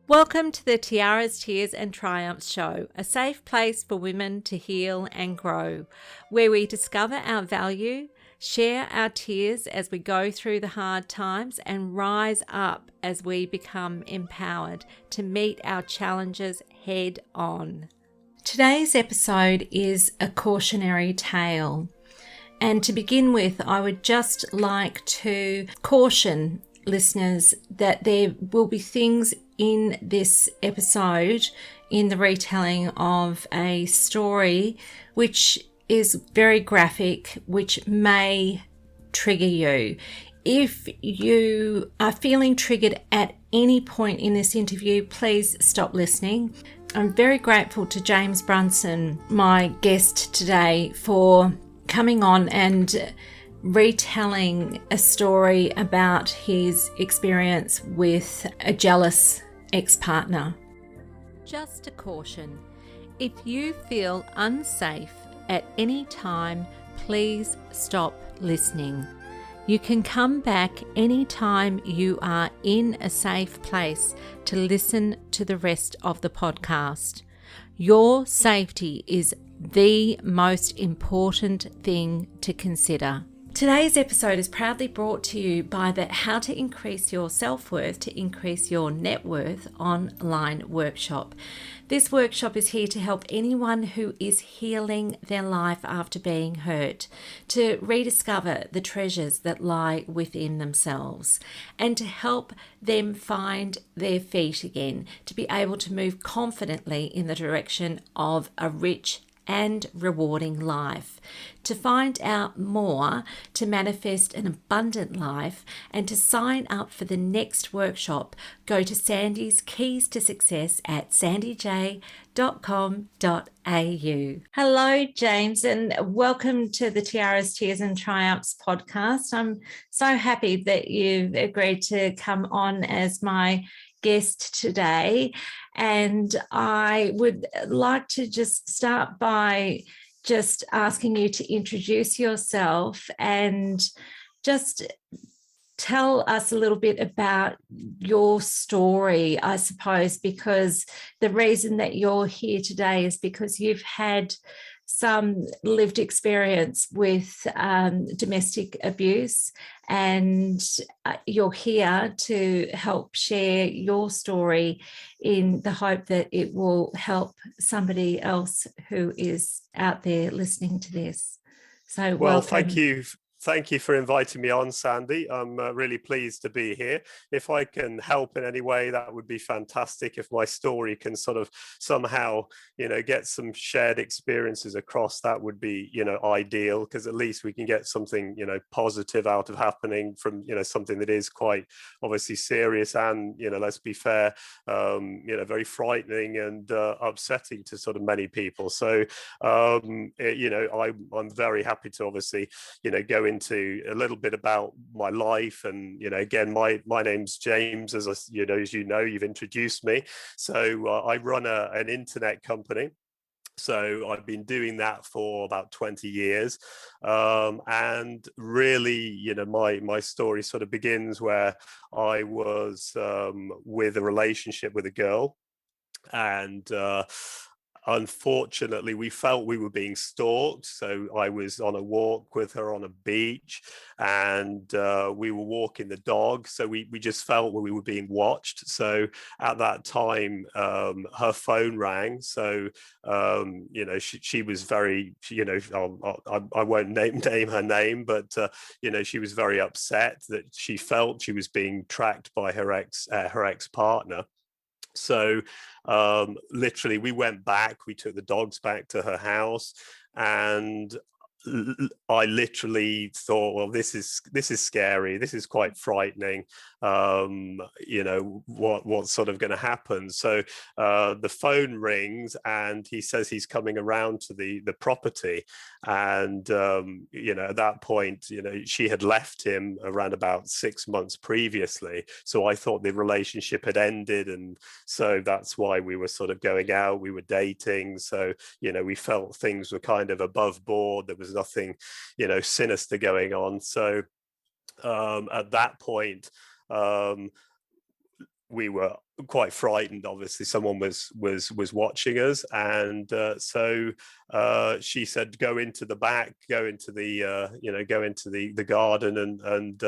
Welcome to the Tiaras, Tears and Triumphs show, a safe place for women to heal and grow, where we discover our value, share our tears as we go through the hard times, and rise up as we become empowered to meet our challenges head on. Today's episode is a cautionary tale. And to begin with, I would just like to caution listeners that there will be things in this episode, in the retelling of a story, which is very graphic, which may trigger you. If you are feeling triggered at any point in this interview, please stop listening. I'm very grateful to James Brunson, my guest today, for coming on and retelling a story about his experience with a jealous ex-partner. Just a caution, if you feel unsafe at any time, please stop listening. You can come back anytime you are in a safe place to listen to the rest of the podcast. Your safety is the most important thing to consider. Today's episode is proudly brought to you by the How to Increase Your Self-Worth to Increase Your Net Worth online workshop. This workshop is here to help anyone who is healing their life after being hurt, to rediscover the treasures that lie within themselves, and to help them find their feet again, to be able to move confidently in the direction of a rich and rewarding life. To find out more, to manifest an abundant life, and to sign up for the next workshop, go to Sandy's Keys to Success at sandyj.com.au. Hello, James, and welcome to the Tiaras, Tears and Triumphs podcast. I'm so happy that you've agreed to come on as my guest today. And I would like to just start by just asking you to introduce yourself and just tell us a little bit about your story, I suppose, because the reason that you're here today is because you've had some lived experience with domestic abuse, and you're here to help share your story in the hope that it will help somebody else who is out there listening to this. So welcome. Thank you for inviting me on, Sandy. I'm really pleased to be here. If I can help in any way, that would be fantastic. If my story can sort of somehow, get some shared experiences across, that would be, ideal, because at least we can get something, positive out of happening from, something that is quite obviously serious and, let's be fair, very frightening and upsetting to sort of many people. So, I'm very happy to obviously, go into a little bit about my life. And again, my name's James, as you've introduced me. So I run an internet company. So I've been doing that for about 20 years. And really, my story sort of begins where I was with a relationship with a girl. And unfortunately, we felt we were being stalked. So I was on a walk with her on a beach, and we were walking the dog. So we just felt we were being watched. So at that time, her phone rang. So, she was very, I won't name her name, but, she was very upset that she felt she was being tracked by her ex-partner. So literally we went back, we took the dogs back to her house, and I literally thought, well, this is scary. This is quite frightening. What's sort of going to happen? So the phone rings, and he says he's coming around to the property. And at that point, she had left him around about 6 months previously. So I thought the relationship had ended, and so that's why we were sort of going out. We were dating, so we felt things were kind of above board. There was nothing, sinister going on. So at that point, we were quite frightened. Obviously someone was watching us, and so she said, go into the back, go into the go into the garden, and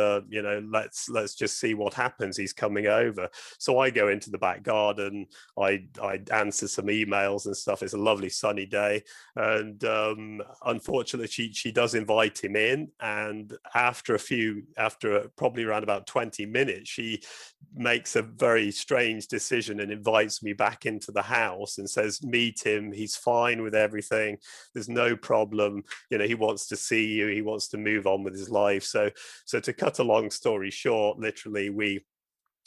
let's just see what happens. He's coming over. So I go into the back garden. I answer some emails and stuff. It's a lovely sunny day, and unfortunately she does invite him in, and after probably around about 20 minutes, she makes a very strange decision and invites me back into the house and says, meet him, he's fine with everything, there's no problem, he wants to see you, he wants to move on with his life. So to cut a long story short, literally we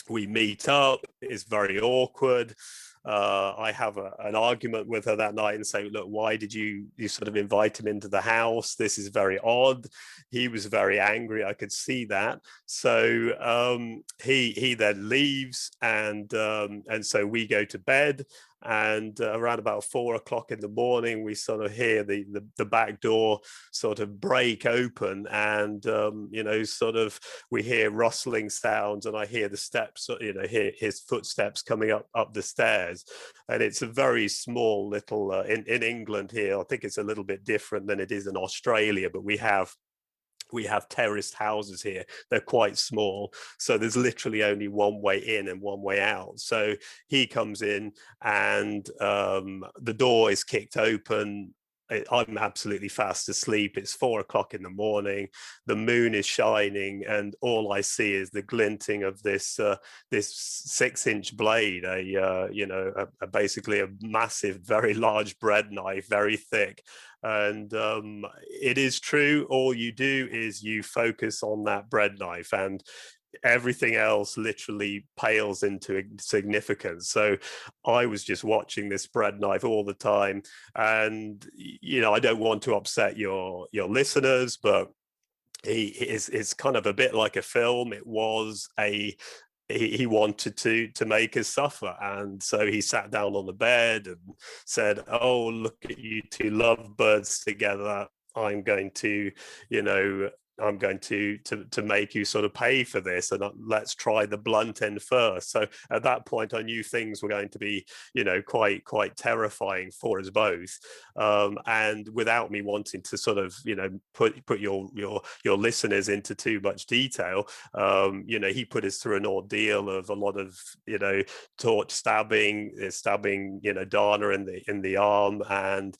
meet up. It's very awkward. I have an argument with her that night and say, look, why did you sort of invite him into the house? This is very odd. He was very angry. I could see that. So he then leaves, and so we go to bed. And around about 4 o'clock in the morning, we sort of hear the back door sort of break open, and sort of we hear rustling sounds, and I hear the steps, hear his footsteps coming up the stairs. And it's a very small little in England here. I think it's a little bit different than it is in Australia, but we have terraced houses here. They're quite small, so there's literally only one way in and one way out. So he comes in, and the door is kicked open. I'm absolutely fast asleep. It's 4 o'clock in the morning. The moon is shining, and all I see is the glinting of this 6-inch blade, basically a massive, very large bread knife, very thick. And it is true. All you do is you focus on that bread knife, and everything else literally pales into significance. So I was just watching this bread knife all the time, and I don't want to upset your listeners, but it's kind of a bit like a film. It was he wanted to make us suffer, and so he sat down on the bed and said, oh, look at you two lovebirds together. I'm going to make you sort of pay for this, and let's try the blunt end first. So at that point, I knew things were going to be, quite terrifying for us both. And without me wanting to sort of, put your listeners into too much detail, he put us through an ordeal of a lot of, torch stabbing, Dana in the arm, and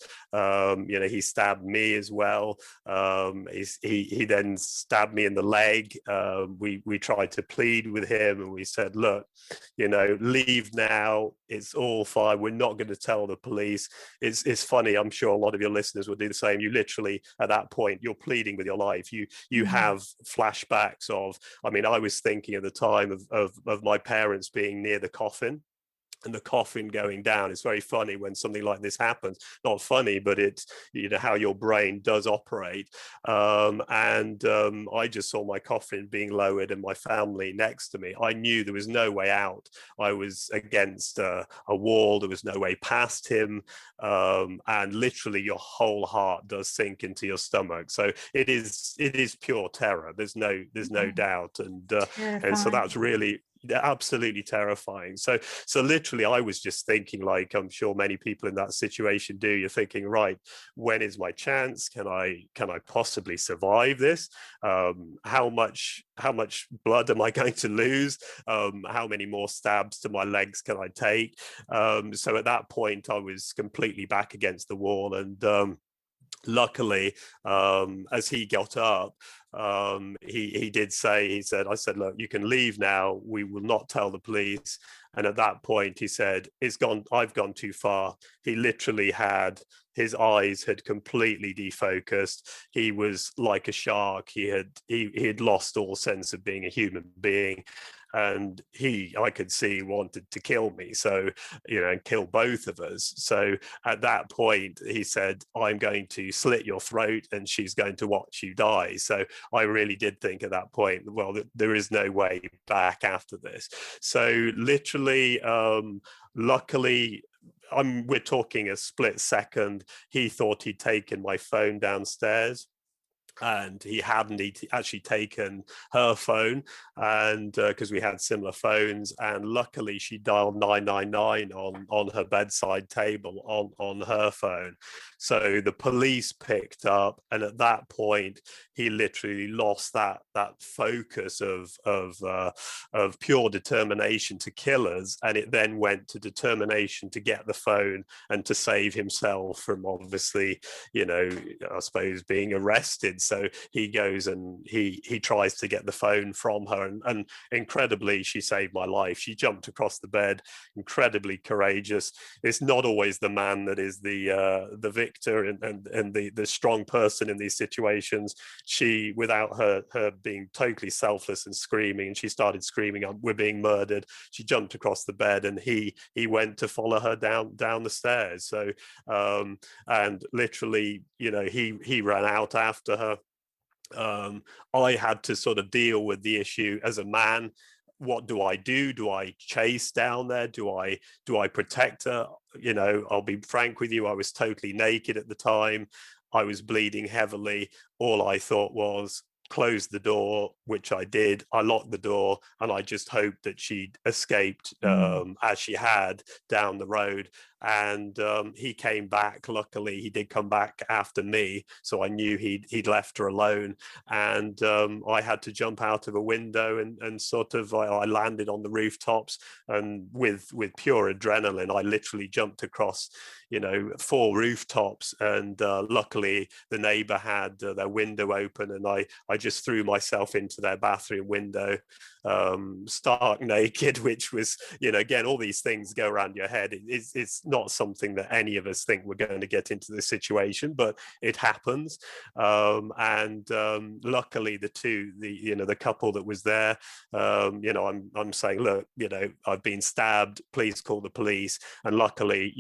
he stabbed me as well. He then stabbed me in the leg. We tried to plead with him, and we said, look, leave now, it's all fine, we're not going to tell the police. It's funny, I'm sure a lot of your listeners would do the same. You literally, at that point, you're pleading with your life. You have flashbacks of, I was thinking at the time of my parents being near the coffin, and the coffin going down. It's very funny when something like this happens. Not funny, but it's how your brain does operate. I just saw my coffin being lowered and my family next to me. I knew there was no way out. I was against a wall. There was no way past him. And literally your whole heart does sink into your stomach. So it is pure terror. There's no doubt. And so that's really absolutely terrifying. So literally I was just thinking, like I'm sure many people in that situation do, you're thinking, right, when is my chance? Can I possibly survive this? How much blood am I going to lose? How many more stabs to my legs can I take? So at that point I was completely back against the wall, and luckily, as he got up, he did say, I said, look, you can leave now. We will not tell the police. And at that point, he said, I've gone too far. He literally his eyes had completely defocused. He was like a shark. He had lost all sense of being a human being. And I could see, wanted to kill me, so and kill both of us. So at that point he said, I'm going to slit your throat and she's going to watch you die. So I really did think at that point, well, there is no way back after this. So literally, luckily, we're talking a split second, he thought he'd taken my phone downstairs. and he hadn't actually taken her phone, and because we had similar phones, and luckily she dialed 999 on her bedside table on her phone. So the police picked up, and at that point he literally lost that focus of pure determination to kill us, and it then went to determination to get the phone and to save himself from, obviously, I suppose, being arrested. So he goes and he tries to get the phone from her, and incredibly, she saved my life. She jumped across the bed, incredibly courageous. It's not always the man that is the victor and the strong person in these situations. She, without her being totally selfless and screaming, and she started screaming, "We're being murdered," she jumped across the bed, and he went to follow her down the stairs. So and literally, he ran out after her. I had to sort of deal with the issue as a man. What do I do? Do I chase down there? Do I protect her? I'll be frank with you, I was totally naked at the time. I was bleeding heavily. All I thought was, close the door, which I did. I locked the door, and I just hoped that she'd escaped as she had down the road. And he came back. Luckily, he did come back after me, so I knew he'd left her alone. And I had to jump out of a window, and sort of I landed on the rooftops, and with pure adrenaline, I literally jumped across 4 rooftops. And luckily, the neighbor had their window open, and I just threw myself into their bathroom window, stark naked, which was, again, all these things go around your head. It's not something that any of us think we're going to get into this situation, but it happens. And luckily, the couple that was there, I'm saying, look, I've been stabbed, please call the police. And luckily,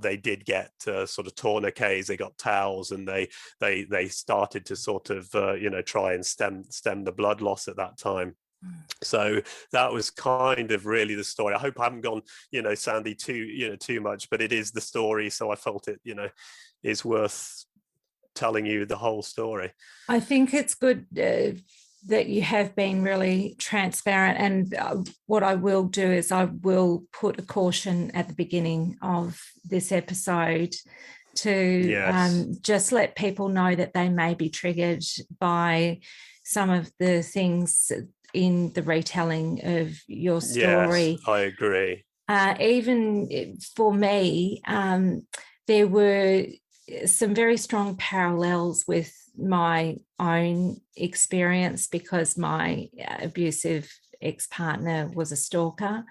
they did get sort of tourniquets, they got towels, and they started to sort of try and stem the blood loss at that time. So that was kind of really the story. I hope I haven't gone, Sandy, too much, but it is the story. So I felt it, is worth telling you the whole story. I think it's good that you have been really transparent. And what I will do is I will put a caution at the beginning of this episode to just let people know that they may be triggered by some of the things in the retelling of your story. Yes, I agree. Even for me, there were some very strong parallels with my own experience, because my abusive ex-partner was a stalker,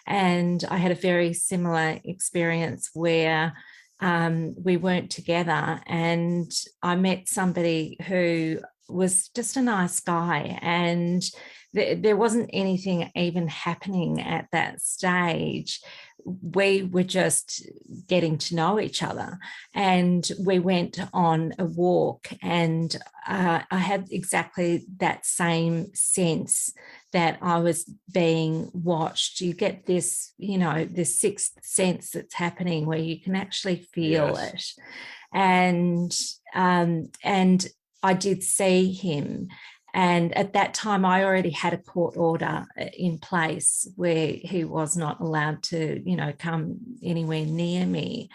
and I had a very similar experience where we weren't together, and I met somebody who was just a nice guy, and there wasn't anything even happening at that stage. We were just getting to know each other, and we went on a walk, and I had exactly that same sense that I was being watched. You get this, this sixth sense that's happening where you can actually feel it. And I did see him. And at that time, I already had a court order in place where he was not allowed to, come anywhere near me.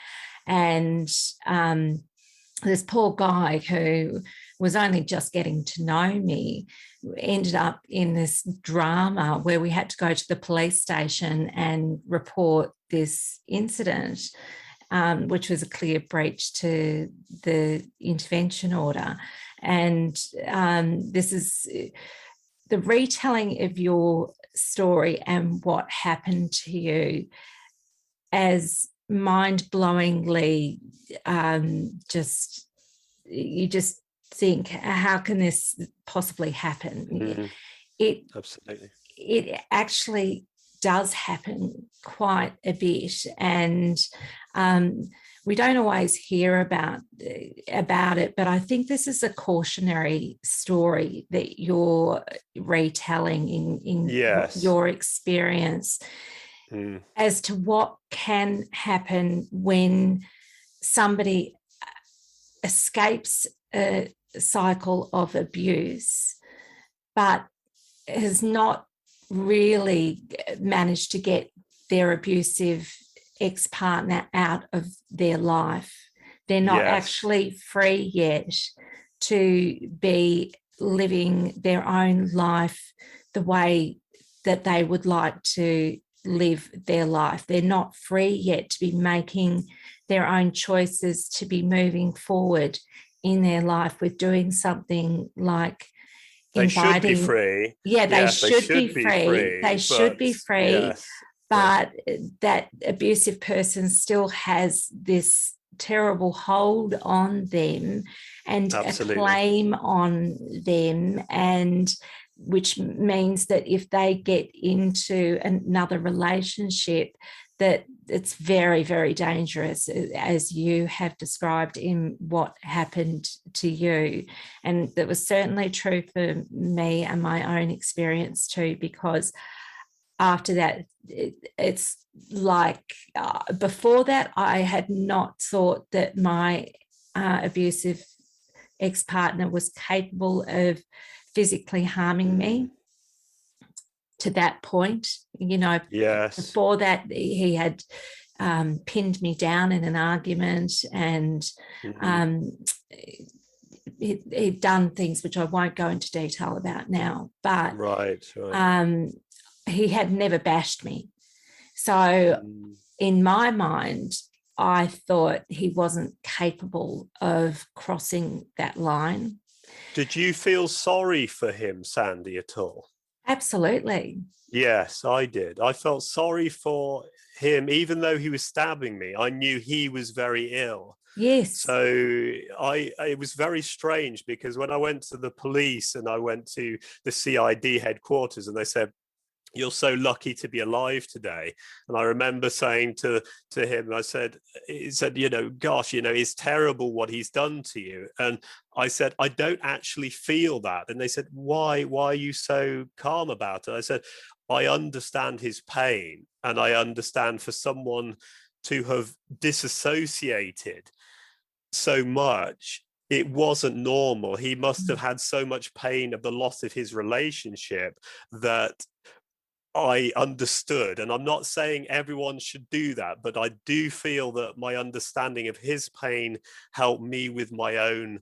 And this poor guy, who was only just getting to know me, ended up in this drama where we had to go to the police station and report this incident, which was a clear breach to the intervention order. And this is the retelling of your story and what happened to you as mind-blowingly, you just think, how can this possibly happen? Absolutely. It actually does happen quite a bit, and we don't always hear about it, but I think this is a cautionary story that you're retelling in your experience as to what can happen when somebody escapes cycle of abuse, but has not really managed to get their abusive ex-partner out of their life. They're not actually free yet to be living their own life the way that they would like to live their life. They're not free yet to be making their own choices, to be moving forward in their life with doing something like they should be inviting. free. Yeah, they Yes, they should be should be free. They free, should but be free. yes, But that abusive person still has this terrible hold on them and absolutely. a claim on them, and which means that if they get into another relationship, that it's very, very dangerous, as you have described in what happened to you. And that was certainly true for me and my own experience too, because after that, it's like before that, I had not thought that my abusive ex-partner was capable of physically harming me to that point. Before that, he had pinned me down in an argument, and he'd done things which I won't go into detail about now, but he had never bashed me. So in my mind, I thought he wasn't capable of crossing that line. Did you feel sorry for him, Sandy, at all? Absolutely. Yes, I did. I felt sorry for him, even though he was stabbing me. I knew he was very ill. Yes. So it was very strange, because when I went to the police and I went to the CID headquarters, and they said, "You're so lucky to be alive today." And I remember saying to him, he said, "Gosh, it's terrible what he's done to you." And I said, "I don't actually feel that." And they said, why are you so calm about it? I said, I understand his pain, and I understand for someone to have disassociated so much, it wasn't normal. He must have had so much pain of the loss of his relationship that I understood. And I'm not saying everyone should do that, but I do feel that my understanding of his pain helped me with my own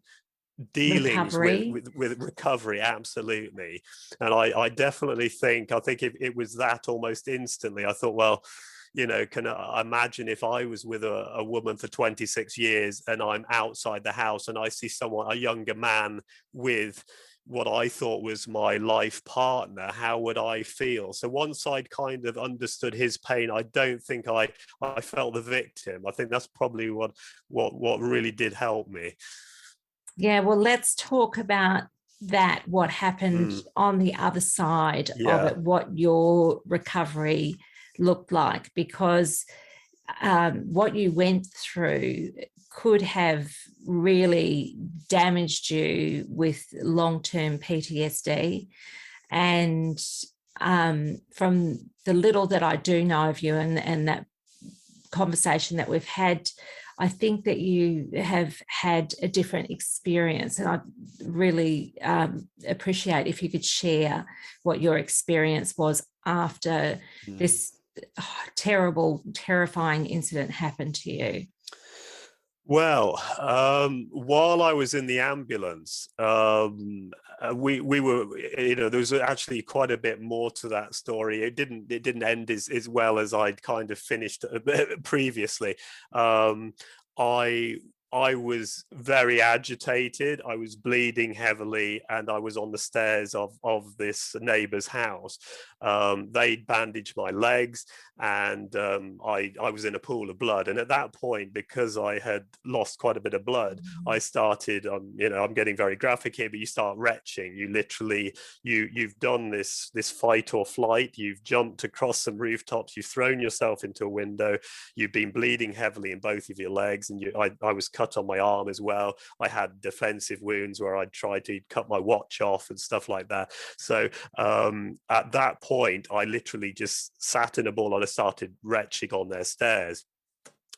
dealings with recovery. Absolutely. And I definitely think it was that almost instantly. I thought, well, can I imagine if I was with a woman for 26 years and I'm outside the house and I see a younger man with what I thought was my life partner, how would I feel? So once I'd kind of understood his pain, I don't think I felt the victim. I think that's probably what really did help me. Yeah, well, let's talk about that, what happened on the other side of it, what your recovery looked like, because what you went through could have really damaged you with long-term PTSD. And from the little that I do know of you and that conversation that we've had, I think that you have had a different experience, and I'd really appreciate if you could share what your experience was after this terrible, terrifying incident happened to you. Well, while I was in the ambulance, we were, there was actually quite a bit more to that story. It didn't end as well as I'd kind of finished previously. I was very agitated. I was bleeding heavily, and I was on the stairs of this neighbor's house. They'd bandaged my legs, and I was in a pool of blood. And at that point, because I had lost quite a bit of blood, I started, I'm getting very graphic here, but you start retching. You literally, you've done this fight or flight. You've jumped across some rooftops. You've thrown yourself into a window. You've been bleeding heavily in both of your legs, and I was cut on my arm as well. I had defensive wounds where I'd tried to cut my watch off and stuff like that. So at that point, I literally just sat in a ball and I started retching on their stairs.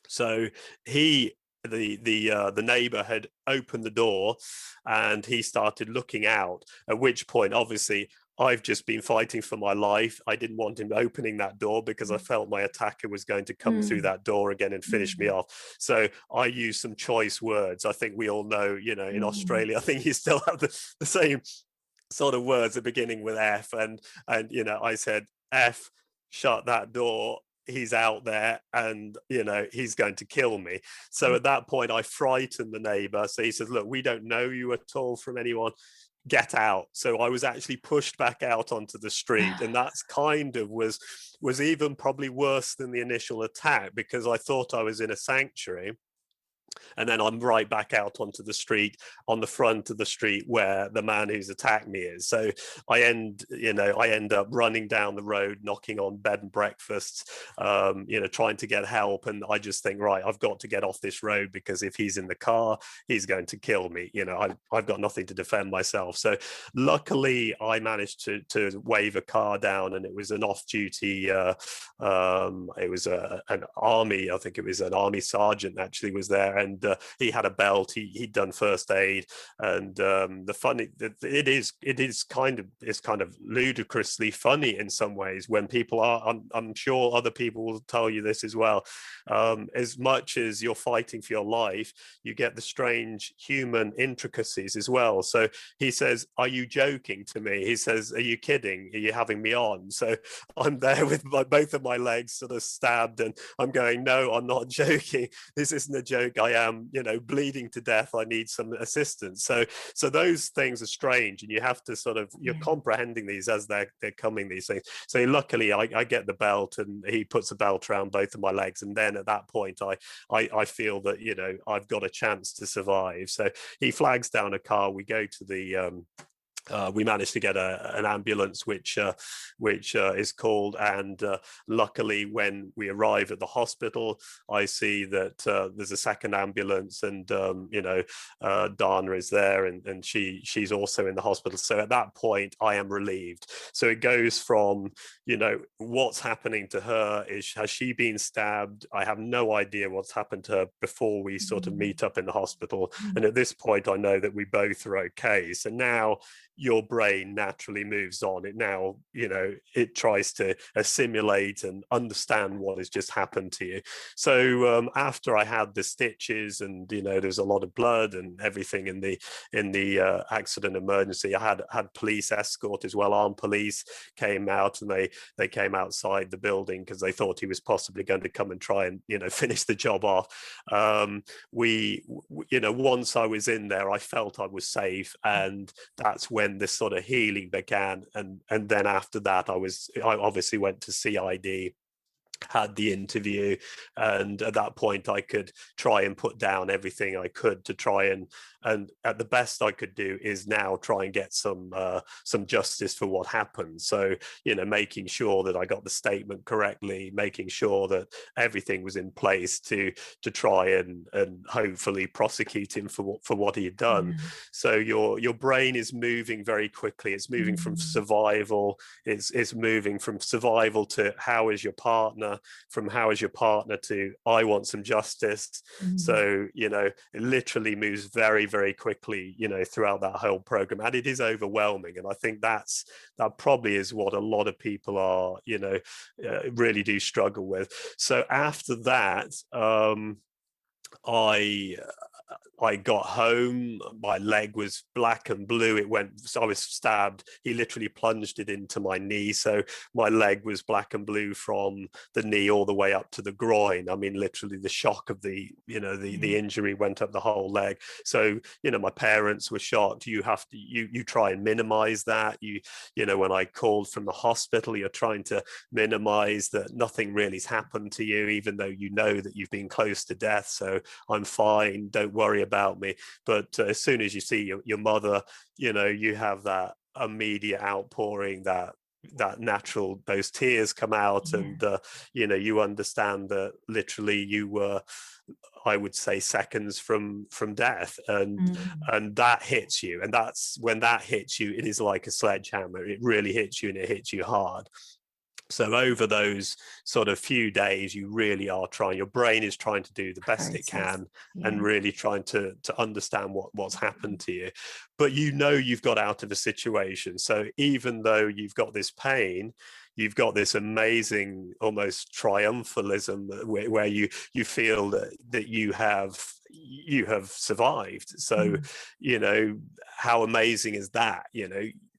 So he the neighbor had opened the door, and he started looking out, at which point obviously I've just been fighting for my life. I didn't want him opening that door because I felt my attacker was going to come through that door again and finish me off. So I used some choice words. I think we all know, in Australia, I think you still have the same sort of words at beginning with F, and I said, F, shut that door. He's out there, and he's going to kill me. So at that point I frightened the neighbor. So he says, look, we don't know you at all from anyone, get out. So I was actually pushed back out onto the street, and that's kind of was even probably worse than the initial attack, because I thought I was in a sanctuary, and then I'm right back out onto the street, on the front of the street where the man who's attacked me is. So I end up running down the road, knocking on bed and breakfasts, trying to get help. And I just think, right, I've got to get off this road, because if he's in the car, he's going to kill me. I've got nothing to defend myself. So luckily I managed to wave a car down, and it was an off-duty, it was an army, I think it was an army sergeant actually was there, and he had a belt. He'd done first aid, and it is kind of ludicrously funny in some ways when people are. I'm sure other people will tell you this as well. As much as you're fighting for your life, you get the strange human intricacies as well. So he says, "Are you joking to me?" He says, "Are you kidding? Are you having me on?" So I'm there with both of my legs sort of stabbed, and I'm going, "No, I'm not joking. This isn't a joke. I am, bleeding to death. I need some assistance." So those things are strange, and you have to you're comprehending these as they're coming, these things. So luckily I get the belt, and he puts a belt around both of my legs, and then at that point I feel that I've got a chance to survive. So he flags down a car. We go to the we managed to get an ambulance, which is called, and luckily when we arrive at the hospital, I see that there's a second ambulance, and Dana is there, and she's also in the hospital. So at that point I am relieved. So it goes from what's happening to her, has she been stabbed? I have no idea what's happened to her before we sort of meet up in the hospital, and at this point I know that we both are okay. So now your brain naturally moves on. It now, it tries to assimilate and understand what has just happened to you. So after I had the stitches, and there's a lot of blood and everything in the accident emergency, I had police escort as well. Armed police came out, and they came outside the building because they thought he was possibly going to come and try and finish the job off. Once I was in there, I felt I was safe, and that's when this sort of healing began. And then after that, I obviously went to CID, had the interview, and at that point I could try and put down everything I could to try and at the best I could do is now try and get some justice for what happened. So making sure that I got the statement correctly, making sure that everything was in place to try and hopefully prosecute him for what he had done. So your brain is moving very quickly. It's moving from survival, it's moving from survival to how is your partner, from how is your partner to I want some justice. So it literally moves very, very quickly throughout that whole program, and it is overwhelming. And I think that probably is what a lot of people are really do struggle with. So after that, I got home, my leg was black and blue. I was stabbed. He literally plunged it into my knee. So my leg was black and blue from the knee all the way up to the groin. I mean, literally the shock of the injury went up the whole leg. So, my parents were shocked. You try and minimize that. When I called from the hospital, you're trying to minimize that nothing really's happened to you, even though that you've been close to death. So I'm fine, don't worry about me. But as soon as you see your mother, you have that immediate outpouring, that natural, those tears come out, and you understand that literally you were, I would say, seconds from death, and that hits you. And that's when that hits you, it is like a sledgehammer. It really hits you, and it hits you hard. So over those sort of few days, you really are trying, your brain is trying to do the best it can, and really trying to understand what's happened to you. But you've got out of a situation. So even though you've got this pain, you've got this amazing almost triumphalism where you feel that you have survived. So how amazing is that?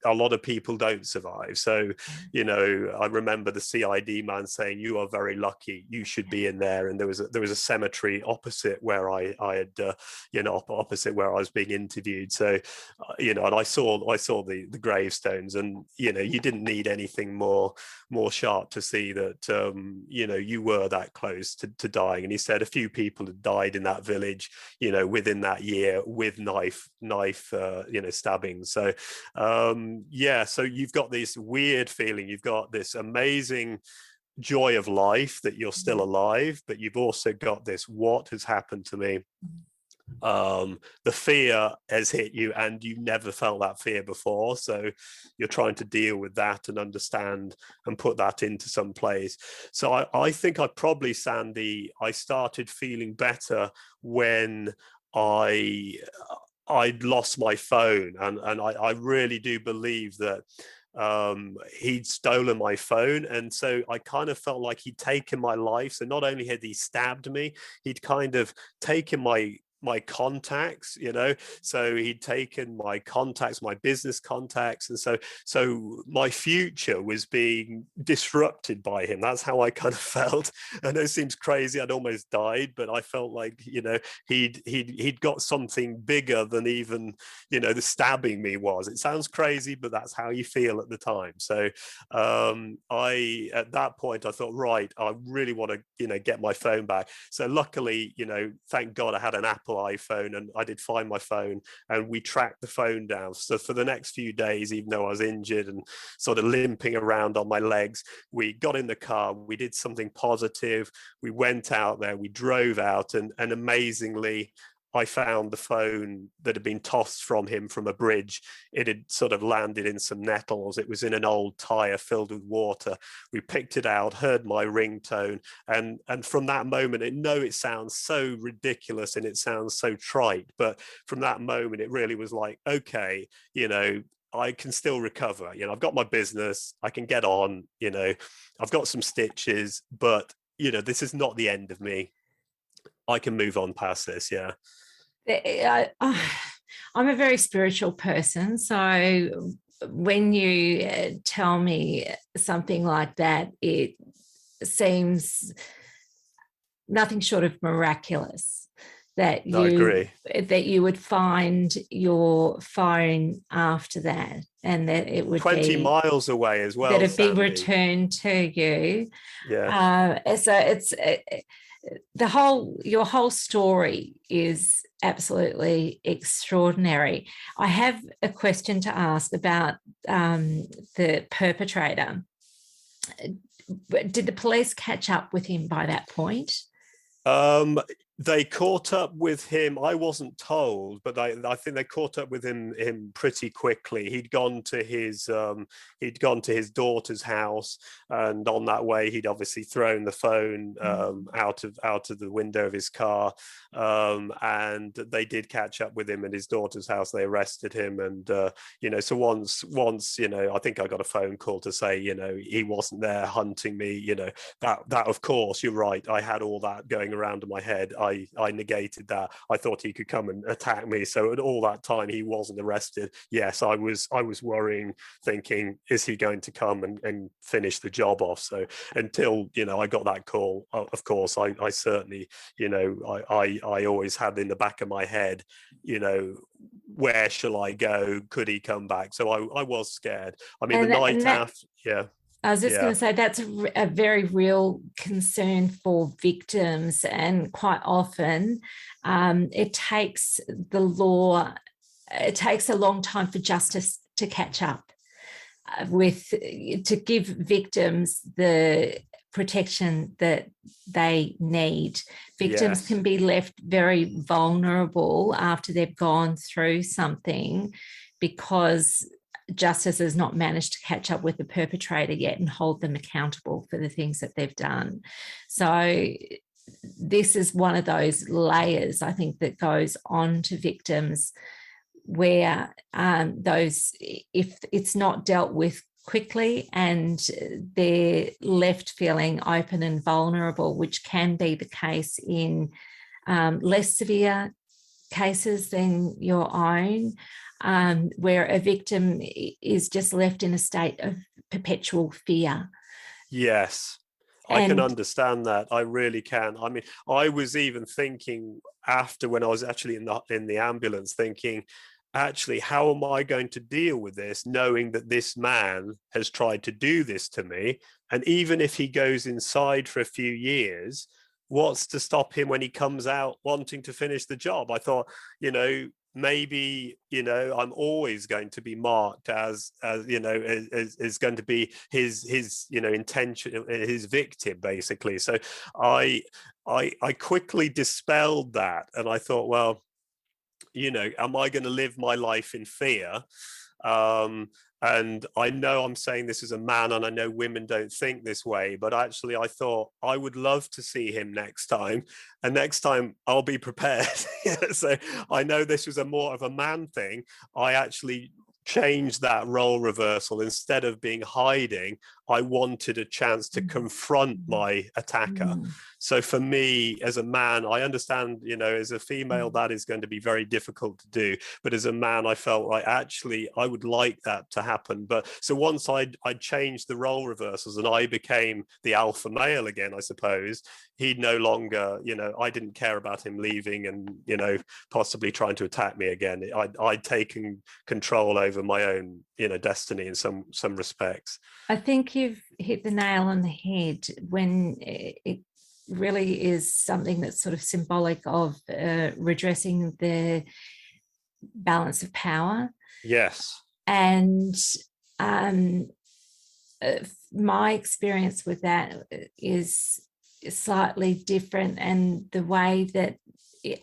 A lot of people don't survive. So I remember the CID man saying, "You are very lucky. You should be in there." And there was a cemetery opposite where I had opposite where I was being interviewed. So and I saw the gravestones, and you didn't need anything more sharp to see that you were that close to dying. And he said a few people had died in that village within that year with knife stabbings. So so you've got this weird feeling, you've got this amazing joy of life that you're still alive, but you've also got this, what has happened to me? The fear has hit you, and you never felt that fear before, so you're trying to deal with that and understand and put that into some place. So I think Sandy, I started feeling better when I'd lost my phone, and I really do believe that he'd stolen my phone, and so I kind of felt like he'd taken my life. So not only had he stabbed me, he'd kind of taken my contacts, so he'd taken my contacts, my business contacts, and so my future was being disrupted by him. That's how I kind of felt. I know it seems crazy, I'd almost died, but I felt like he'd got something bigger than even the stabbing me was. It sounds crazy, but that's how you feel at the time. So I at that point I thought, right, I really want to get my phone back. So luckily, thank God I had an Apple iPhone, and I did find my phone, and we tracked the phone down. So for the next few days, even though I was injured and sort of limping around on my legs, we got in the car, we did something positive, we went out there, we drove out, and amazingly I found the phone that had been tossed from him from a bridge. It had sort of landed in some nettles. It was in an old tire filled with water. We picked it out, heard my ringtone, and from that moment, it sounds so ridiculous and it sounds so trite, but from that moment, it really was like, okay, I can still recover. I've got my business, I can get on, I've got some stitches, but this is not the end of me. I can move on past this. Yeah. I'm a very spiritual person. So when you tell me something like that, it seems nothing short of miraculous that you would find your phone after that, and that it would 20 miles away as well. That it'd be returned to you. Yeah. So it's your whole story is absolutely extraordinary. I have a question to ask about the perpetrator. Did the police catch up with him by that point? They caught up with him. I wasn't told, but I think they caught up with him pretty quickly. He'd gone to his daughter's house, and on that way, he'd obviously thrown the phone out of the window of his car. And they did catch up with him at his daughter's house. They arrested him, and so once I think I got a phone call to say he wasn't there hunting me. That of course, you're right. I had all that going around in my head. I negated that. I thought he could come and attack me. So at all that time, he wasn't arrested. Yes, I was worrying, thinking, is he going to come and finish the job off? So until I got that call, of course, I certainly I always had in the back of my head, where shall I go? Could he come back? So I was scared. I mean, the night after, yeah. I was just going to say that's a very real concern for victims, and quite often it takes a long time for justice to catch up to give victims the protection that they need. Victims can be left very vulnerable after they've gone through something, because justice has not managed to catch up with the perpetrator yet and hold them accountable for the things that they've done. So this is one of those layers, I think, that goes on to victims where if it's not dealt with quickly and they're left feeling open and vulnerable, which can be the case in less severe cases than your own, where a victim is just left in a state of perpetual fear. Yes, I can understand that. I really can. I mean, I was even thinking after, when I was actually in the ambulance, thinking, actually, how am I going to deal with this, knowing that this man has tried to do this to me? And even if he goes inside for a few years, what's to stop him when he comes out wanting to finish the job? I thought, maybe, I'm always going to be marked as is going to be his intention, his victim, basically. So I quickly dispelled that, and I thought, well, am I going to live my life in fear? And I know I'm saying this as a man, and I know women don't think this way, but actually I thought I would love to see him next time, and next time I'll be prepared. So I know this was more of a man thing. I actually changed that role reversal. Instead of being hiding, I wanted a chance to confront my attacker. So for me, as a man, I understand, as a female, that is going to be very difficult to do. But as a man, I felt like, actually, I would like that to happen. But so once I'd changed the role reversals and I became the alpha male again, I suppose, he no longer, I didn't care about him leaving and, possibly trying to attack me again. I'd taken control over my own, destiny in some respects. I think you've hit the nail on the head when it really is something that's sort of symbolic of redressing the balance of power. Yes. And my experience with that is slightly different. And the way that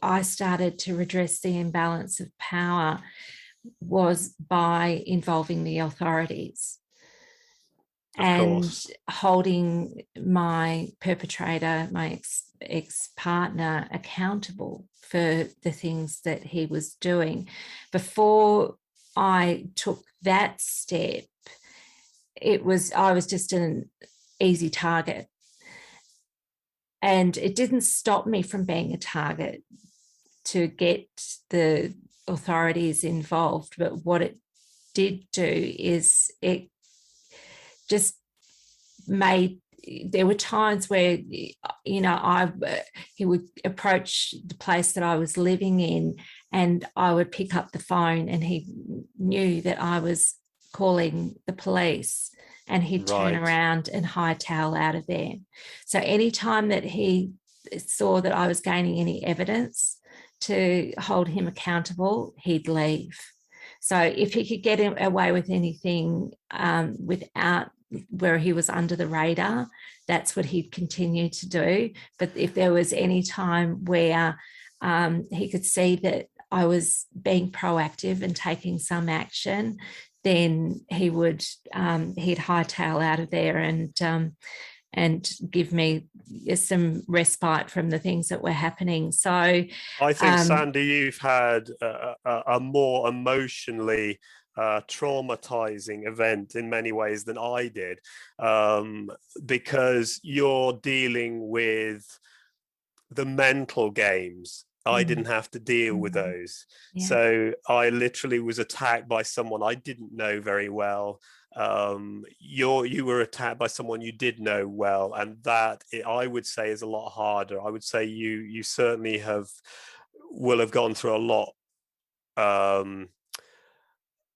I started to redress the imbalance of power was by involving the authorities and holding my perpetrator, my ex-partner, accountable for the things that he was doing. Before I took that step, I was just an easy target. And it didn't stop me from being a target to get the authorities involved. But what it did do is it just made, there were times where, he would approach the place that I was living in and I would pick up the phone and he knew that I was calling the police and he'd turn around and hightail out of there. So anytime that he saw that I was gaining any evidence to hold him accountable, he'd leave. So if he could get away with anything without where he was under the radar, that's what he'd continue to do. But if there was any time where he could see that I was being proactive and taking some action, then he'd hightail out of there and give me some respite from the things that were happening. So I think, Sandy, you've had a more emotionally traumatizing event in many ways than I did, because you're dealing with the mental games. I didn't have to deal with those. Yeah. So I literally was attacked by someone I didn't know very well. You were attacked by someone you did know well, and that, I would say, is a lot harder. I would say you certainly will have gone through a lot,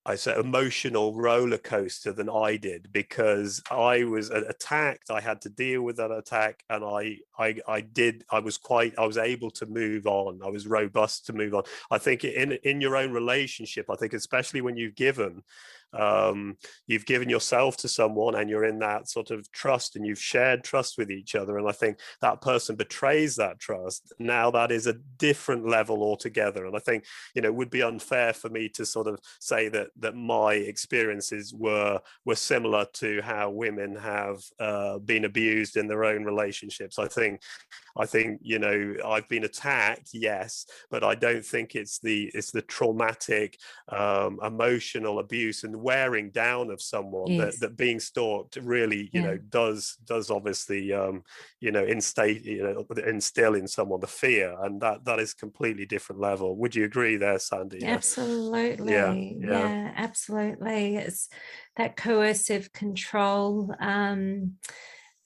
I say, emotional roller coaster than I did, because I was attacked. I had to deal with that attack, and I was able to move on. I was robust to move on. I think in your own relationship, I think especially when you've given you've given yourself to someone, and you're in that sort of trust, and you've shared trust with each other, and I think that person betrays that trust. Now that is a different level altogether, and I think, you know, it would be unfair for me to sort of say that my experiences were similar to how women have been abused in their own relationships. I think, you know, I've been attacked, yes, but I don't think it's the traumatic, emotional abuse and wearing down of someone Yes. that being stalked really, you know, does obviously, you know, instill in someone the fear, and that is completely different level. Would you agree there, Sandy? Absolutely. Yeah, absolutely. It's that coercive control,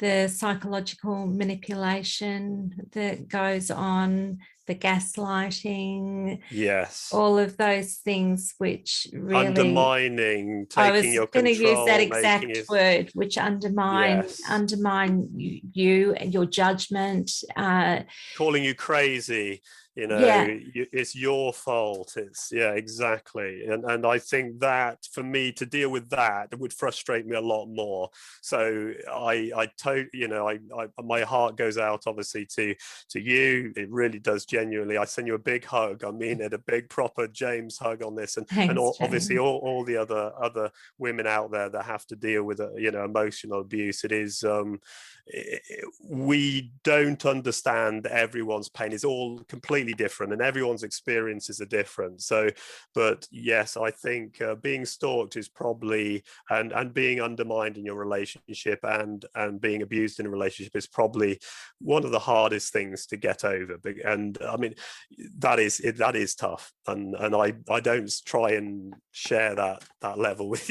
the psychological manipulation that goes on, the gaslighting, Yes, all of those things which really undermining, I taking was your going to use that control, making exact it. word, which undermine you and your judgment, calling you crazy, you know, yeah. it's your fault. It's exactly. And I think that for me to deal with that, it would frustrate me a lot more. So you know, I my heart goes out obviously to you. It really does, genuinely. I send you a big hug. I mean it, a big proper James hug on this, and Thanks, obviously James. all the other women out there that have to deal with you know, emotional abuse. It is we don't understand everyone's pain. It's all completely different, and everyone's experiences are different. So, but yes, I think being stalked is probably, and being undermined in your relationship, and being abused in a relationship is probably one of the hardest things to get over. And I mean, that is tough, and I don't try and share that level with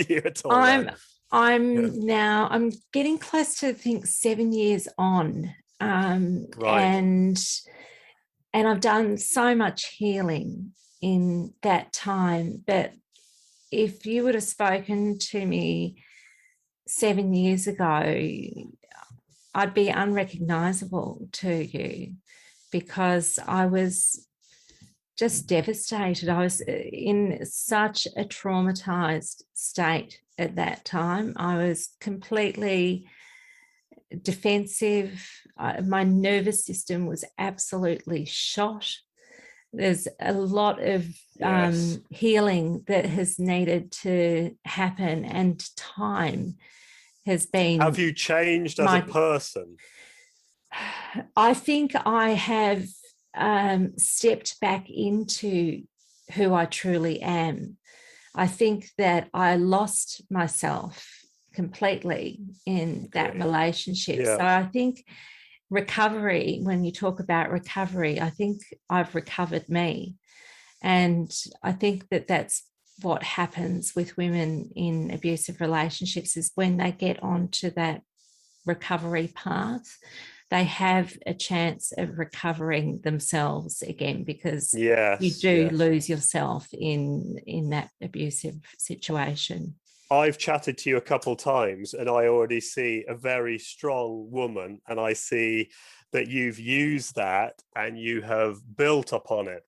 you at all. I'm getting close to, I think, 7 years on, Right. and I've done so much healing in that time. But if you would have spoken to me 7 years ago, I'd be unrecognizable to you, because I was just devastated. I was in such a traumatized state at that time. I was completely defensive. My nervous system was absolutely shot. There's a lot of healing that has needed to happen, and time has been. Have you changed as a person? I think I have stepped back into who I truly am. I think that I lost myself completely in that relationship. Yeah. So I think recovery, when you talk about recovery, I think I've recovered me. And I think that that's what happens with women in abusive relationships, is when they get onto that recovery path, they have a chance of recovering themselves again, because you do lose yourself in that abusive situation. I've chatted to you a couple times, and I already see a very strong woman, and I see that you've used that and you have built upon it.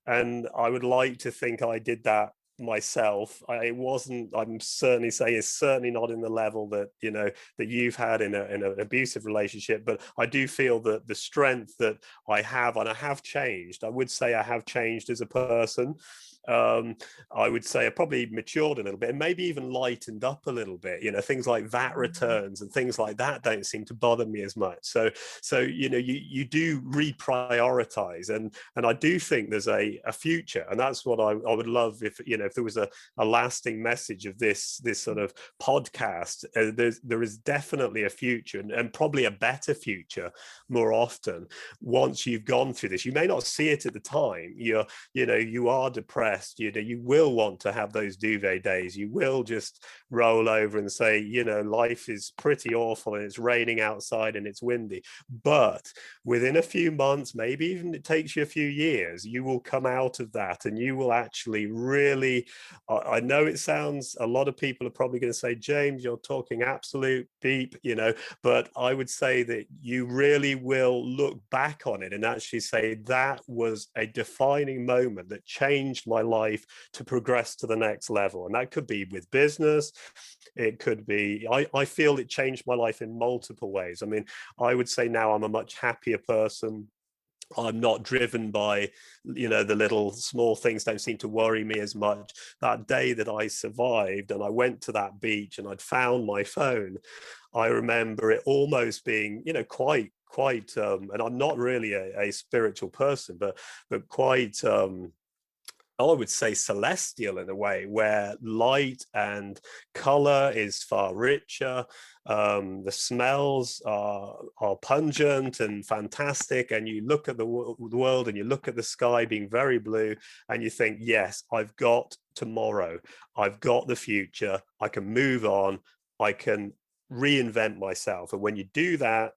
And I would like to think I did that myself. I'm certainly saying it's certainly not in the level that, you know, that you've had in an abusive relationship, but I do feel that the strength that I have, and I have changed. I would say I have changed as a person. I would say I probably matured a little bit, and maybe even lightened up a little bit. You know, things like VAT returns and things like that don't seem to bother me as much. So you know, you do reprioritize, and I do think there's a future, and that's what I would love if, you know, if there was a lasting message of this sort of podcast. There is definitely a future, and probably a better future more often once you've gone through this. You may not see it at the time. You are depressed. You know, you will want to have those duvet days. You will just roll over and say, you know, life is pretty awful, and it's raining outside and it's windy. But within a few months, maybe even it takes you a few years, you will come out of that, and you will actually really really, I know it sounds, a lot of people are probably going to say, James, you're talking absolute deep, but I would say that you really will look back on it and actually say that was a defining moment that changed my life to progress to the next level. And that could be with business. It could be, I feel it changed my life in multiple ways. I mean, I would say now I'm a much happier person. I'm not driven by, the little small things don't seem to worry me as much. That day that I survived and I went to that beach and I'd found my phone, I remember it almost being, quite, and I'm not really a spiritual person, but quite, I would say celestial in a way, where light and color is far richer. The smells are pungent and fantastic. And you look at the world and you look at the sky being very blue and you think, yes, I've got tomorrow. I've got the future. I can move on. I can reinvent myself. And when you do that,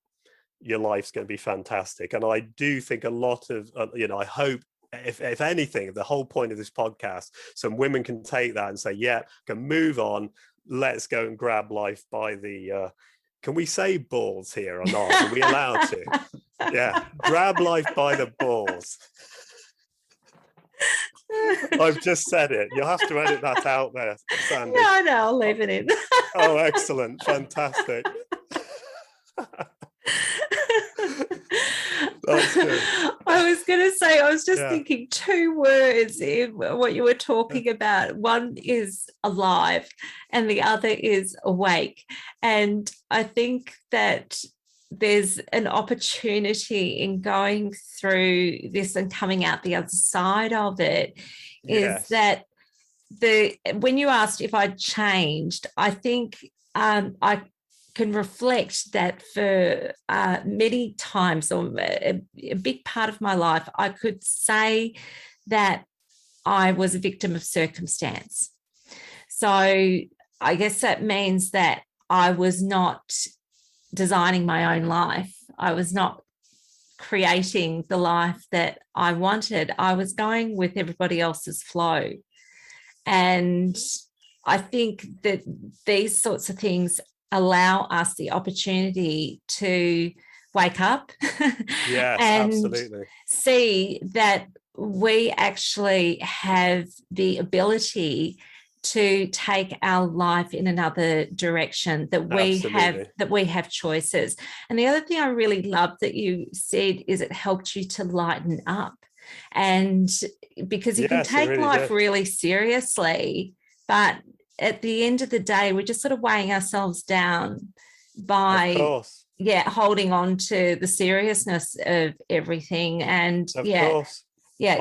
your life's going to be fantastic. And I do think a lot of, I hope, if anything, the whole point of this podcast, some women can take that and say, yeah, can move on. Let's go and grab life by the, can we say balls here or not? Are we allowed to? Yeah, grab life by the balls. I've just said it. You'll have to edit that out there, Sandy. No, I'll leave it in. Oh, excellent. Fantastic. That's good. I was going to say, I was just thinking two words in what you were talking about. One is alive and the other is awake. And I think that there's an opportunity in going through this and coming out the other side of it, is that when you asked if I'd changed, I think I can reflect that for many times, or a big part of my life, I could say that I was a victim of circumstance. So I guess that means that I was not designing my own life. I was not creating the life that I wanted. I was going with everybody else's flow. And I think that these sorts of things allow us the opportunity to wake up and absolutely see that we actually have the ability to take our life in another direction, that we have choices. And the other thing I really loved that you said is it helped you to lighten up. And because you can take life really seriously, but at the end of the day, we're just sort of weighing ourselves down by holding on to the seriousness of everything. And I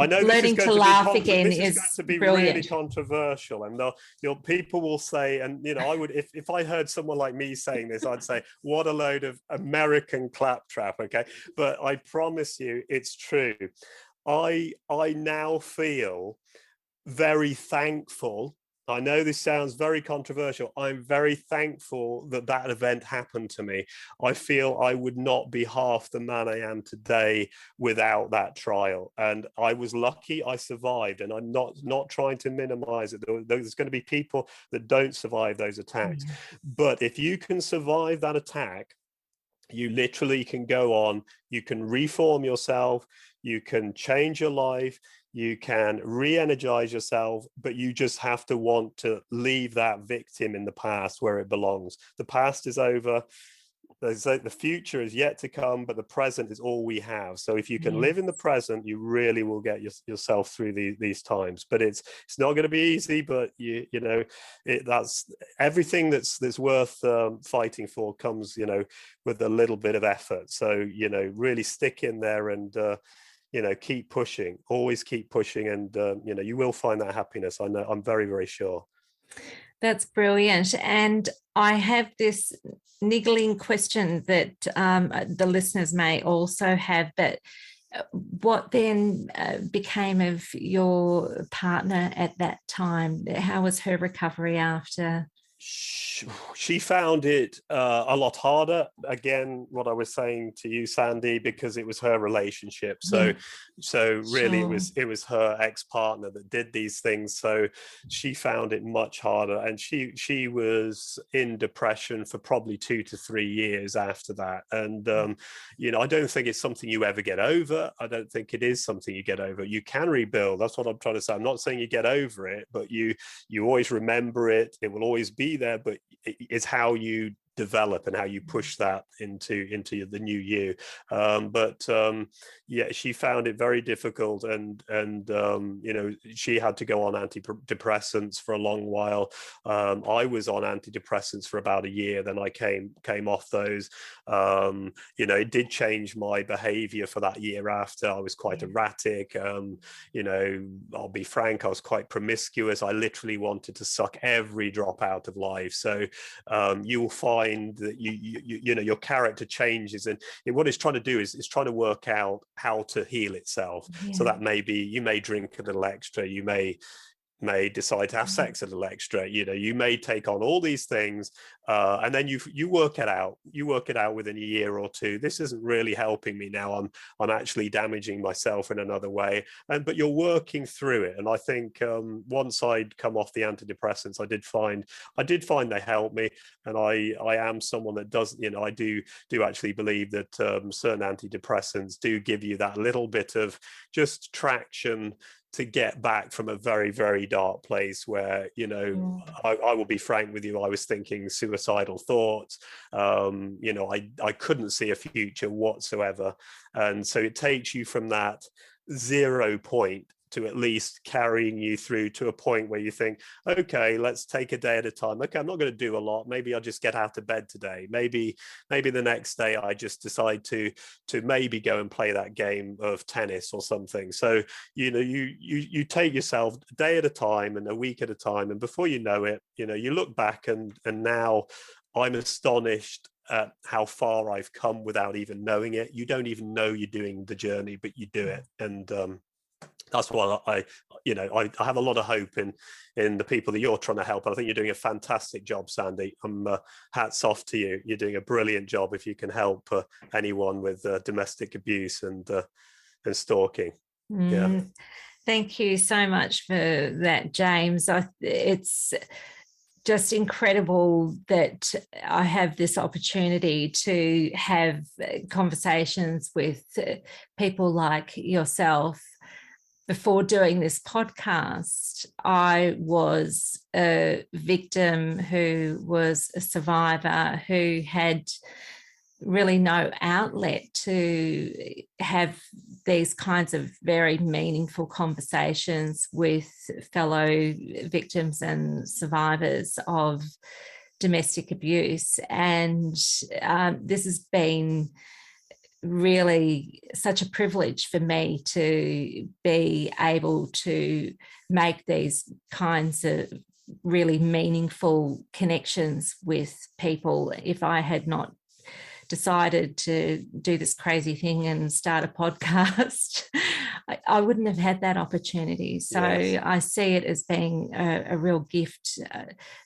know learning to laugh again is going to be brilliant. Really controversial, and people will say, and I would, if I heard someone like me saying this, I'd say, what a load of American claptrap. Okay, but I promise you, it's true. I now feel very thankful. I know this sounds very controversial. I'm very thankful that event happened to me. I feel I would not be half the man I am today without that trial. And I was lucky I survived. And I'm not trying to minimize it. There's going to be people that don't survive those attacks. But if you can survive that attack, you literally can go on, you can reform yourself, you can change your life, you can re-energize yourself, but you just have to want to leave that victim in the past where it belongs. The past is over. The future is yet to come, but the present is all we have. So if you can live in the present, you really will get yourself through these times. But it's not going to be easy. But that's everything that's worth fighting for comes with a little bit of effort. So really stick in there and keep pushing. Always keep pushing, and you will find that happiness. I know. I'm very, very sure. That's brilliant. And I have this niggling question that the listeners may also have, but what then became of your partner at that time? How was her recovery after? She found it a lot harder. Again, what I was saying to you, Sandy, because it was her relationship. So, really, Sure. it was her ex-partner that did these things. So she found it much harder, and she was in depression for probably 2 to 3 years after that. And I don't think it's something you ever get over. I don't think it is something you get over. You can rebuild. That's what I'm trying to say. I'm not saying you get over it, but you always remember it. It will always be there, but it's how you develop and how you push that into the new you. Yeah, she found it very difficult, and she had to go on antidepressants for a long while. I was on antidepressants for about a year, then I came off those. It did change my behavior for that year after. I was quite erratic. I'll be frank, I was quite promiscuous. I literally wanted to suck every drop out of life. So you will find that your character changes, and what it's trying to do is trying to work out how to heal itself. So that maybe you may drink a little extra, you may decide to have sex a little extra, you may take on all these things, and then you work it out within a year or two. This isn't really helping me now. I'm actually damaging myself in another way, but you're working through it. And I think once I'd come off the antidepressants, I did find they helped me. And I am someone that does, I do actually believe that certain antidepressants do give you that little bit of just traction to get back from a very, very dark place where, I will be frank with you, I was thinking suicidal thoughts. I couldn't see a future whatsoever. And so it takes you from that 0 point to at least carrying you through to a point where you think, okay, let's take a day at a time. Okay, I'm not going to do a lot. Maybe I'll just get out of bed today. Maybe the next day I just decide to maybe go and play that game of tennis or something. So, you take yourself a day at a time and a week at a time. And before you know it, you look back and now I'm astonished at how far I've come without even knowing it. You don't even know you're doing the journey, but you do it. And that's why I have a lot of hope in the people that you're trying to help. I think you're doing a fantastic job, Sandy. Hats off to you. You're doing a brilliant job if you can help anyone with domestic abuse and stalking. Yeah. Thank you so much for that, James. It's just incredible that I have this opportunity to have conversations with people like yourself. Before doing this podcast, I was a victim who was a survivor who had really no outlet to have these kinds of very meaningful conversations with fellow victims and survivors of domestic abuse. And this has been really such a privilege for me to be able to make these kinds of really meaningful connections with people. If I had not decided to do this crazy thing and start a podcast, I wouldn't have had that opportunity. So yes. I see it as being a real gift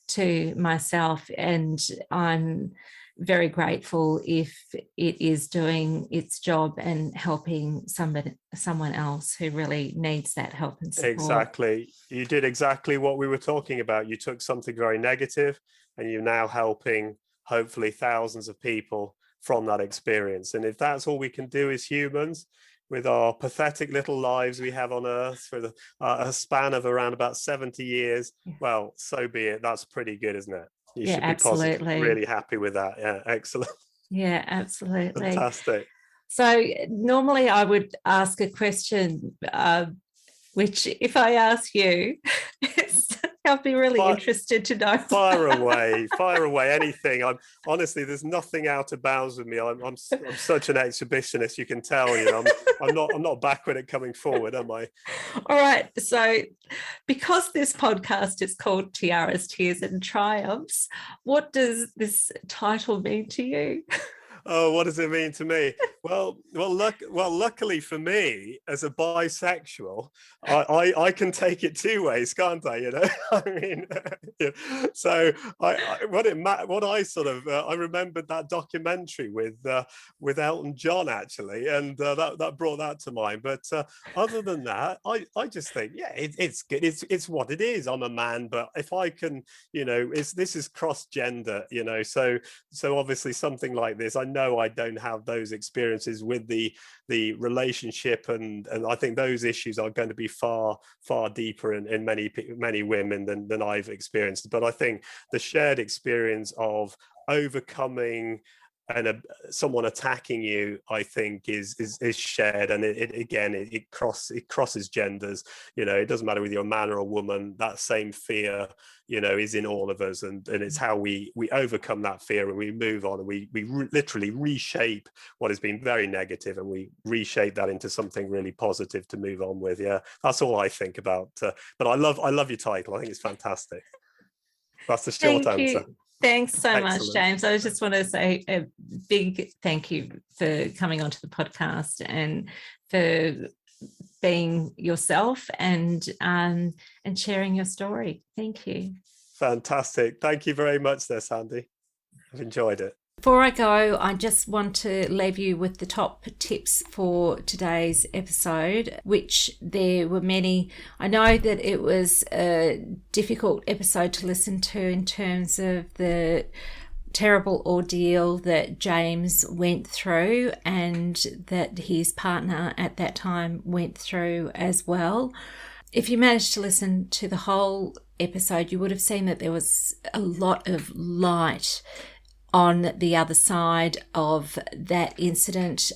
to myself, and I'm very grateful if it is doing its job and helping someone else who really needs that help and support. Exactly. You did exactly what we were talking about. You took something very negative and you're now helping hopefully thousands of people from that experience. And if that's all we can do as humans, with our pathetic little lives we have on Earth for a span of around about 70 years, well, so be it. That's pretty good, isn't it? You should be absolutely. Positive, really happy with that. Yeah, excellent. Yeah, absolutely. Fantastic. So normally I would ask a question, which if I ask you, I'll be really interested to know. Fire away, anything. I'm honestly, there's nothing out of bounds with me. I'm such an exhibitionist, you can tell. I'm not backward at coming forward, am I? All right. So, because this podcast is called Tiaras, Tears, and Triumphs, what does this title mean to you? Oh, what does it mean to me? Luckily for me, as a bisexual, I can take it two ways, can't I? You know, I mean, so what I sort of I remembered that documentary with Elton John actually, and that brought that to mind. But other than that, I just think, yeah, it's good. It's what it is. I'm a man, but if I can, this is cross gender, so obviously something like this, I know I don't have those experiences with the relationship, and I think those issues are going to be far deeper in many women than I've experienced. But I think the shared experience of overcoming someone attacking you, I think is shared, and it crosses genders. It doesn't matter whether you're a man or a woman. That same fear, is in all of us, and it's how we overcome that fear, and we move on, and we literally reshape what has been very negative, and we reshape that into something really positive to move on with. Yeah, that's all I think about. But I love your title. I think it's fantastic. That's the short answer. Thanks so much, James. I just want to say a big thank you for coming onto the podcast and for being yourself and sharing your story. Thank you. Fantastic. Thank you very much there, Sandy. I've enjoyed it. Before I go, I just want to leave you with the top tips for today's episode, which there were many. I know that it was a difficult episode to listen to in terms of the terrible ordeal that James went through and that his partner at that time went through as well. If you managed to listen to the whole episode, you would have seen that there was a lot of light on the other side of that incident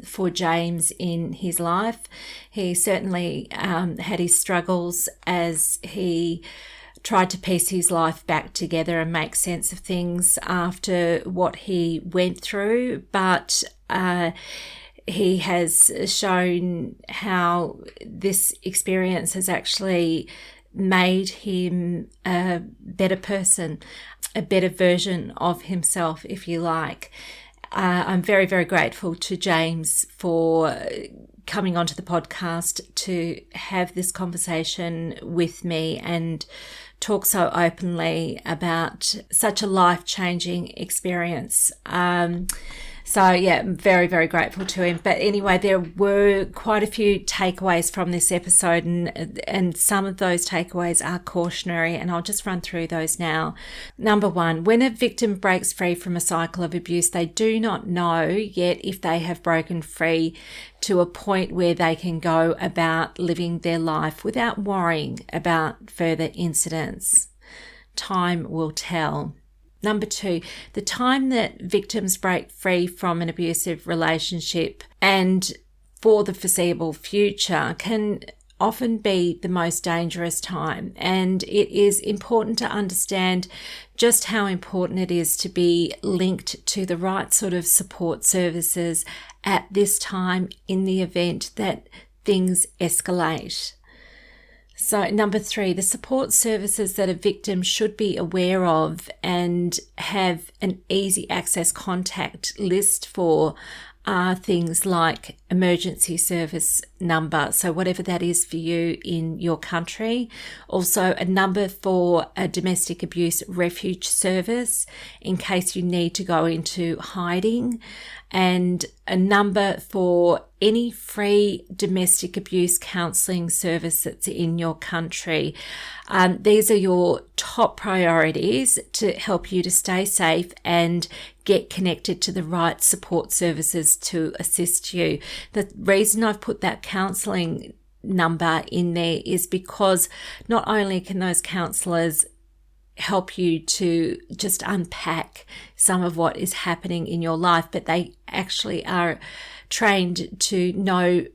for James in his life. He certainly had his struggles as he tried to piece his life back together and make sense of things after what he went through, but he has shown how this experience has actually made him a better person, a better version of himself, if you like. I'm very, very grateful to James for coming onto the podcast to have this conversation with me and talk so openly about such a life-changing experience. So yeah, I'm very, very grateful to him. But anyway, there were quite a few takeaways from this episode, and some of those takeaways are cautionary, and I'll just run through those now. Number one, when a victim breaks free from a cycle of abuse, they do not know yet if they have broken free to a point where they can go about living their life without worrying about further incidents. Time will tell. Number two, the time that victims break free from an abusive relationship and for the foreseeable future can often be the most dangerous time. And it is important to understand just how important it is to be linked to the right sort of support services at this time in the event that things escalate. So number three, the support services that a victim should be aware of and have an easy access contact list for are things like emergency service number, so whatever that is for you in your country. Also a number for a domestic abuse refuge service in case you need to go into hiding, and a number for any free domestic abuse counselling service that's in your country. These are your top priorities to help you to stay safe and get connected to the right support services to assist you. The reason I've put that counselling number in there is because not only can those counsellors help you to just unpack some of what is happening in your life, but they actually are trained to know